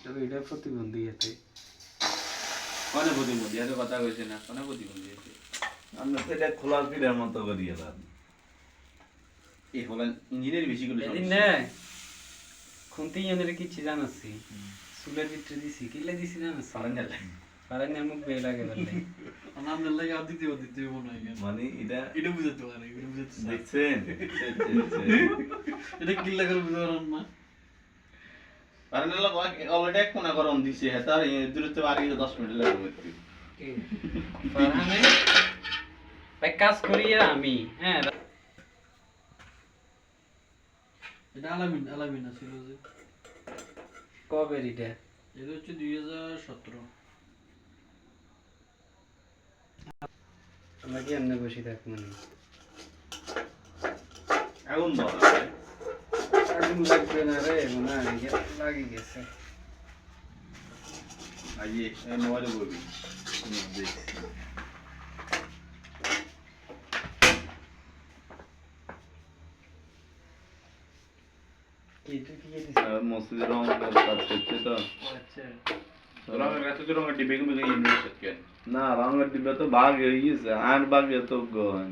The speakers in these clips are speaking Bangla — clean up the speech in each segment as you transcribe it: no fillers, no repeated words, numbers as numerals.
তবে এটা প্রতিবন্ধী এতে কোনে প্রতিবন্ধী এত কথা কইছে না কোনে প্রতিবন্ধী আছে আমরা তো এটা খোলা পিড়ের মতো করিয়ে দাম এই হলেন ইঞ্জিনিয়ার বেশি করে এদিন নে খুনতি এনের কিছু জানাচ্ছি চুলের ভিতরে দিছি কিলে দিছি জানাচ্ছি পারেন না মুখ বেয়ে লাগে বললে আমাদের লাগে দ্বিতীয় মনে হয় মানে এটা এটা বুঝাতে পারে এটা বুঝাতে দেখছেন এটা কিল্লা করে বুঝতে পারেন না কারণ হলো অলরেডি এক কোনা গরম দিছে তার দূরত্ব আর 10 মিনিট লাগবে ফারহানে ভাই কাজ করি আমি হ্যাঁ এটা আলামিন ছিল যে কবে এটা এটা হচ্ছে 2017 আমরা কি এমনি বসে থাক মানে আগুন দাও আগুন লাগবে না রে মনে হয় লাগে গেছে আইয়ে এই মোবাইলে বলবি কি তুই কি দিছিস মসজিদের রং কাজ করছে তো আচ্ছা রঙের কাছে তো রঙের ডিবে গুলো ইউনিট আছে না রঙের ডিব্বা তো ভাগ হয়ে গেছে আর ভাগ তো গহন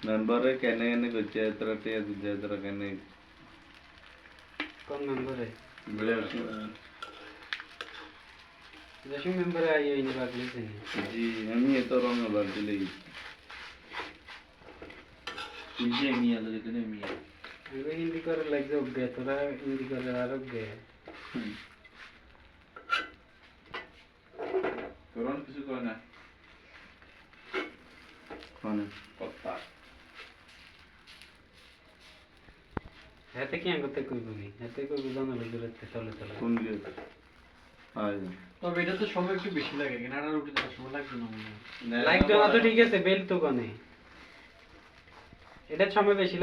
মেম্বারে কেনে কেনে করছে তোরা তে দিতে তোরা কেনে কোন মেম্বারে বলে দেশি মেম্বারে আই এই নি বাগলি জানি জি আমি এত রঙের বালতি লেগেছি তুই মিয়া লাগে না মিয়া আমি হিন্দি করে লাগছে অজ্ঞে তোরা হিন্দি করে আর অজ্ঞে করোনা কিছু করে না মানে কথা হাতে কি আঙ্গতে কইবো নি হাতে কইবো জানা দূরে চলে চলে কোন গে আয় তবে এটা তো সময় একটু বেশি লাগে কেনাডা রুটি দেওয়ার সময় লাগবে না মনে হয় লাগবে না তো ঠিক আছে বেল তো কোনে এটা সময় বেশি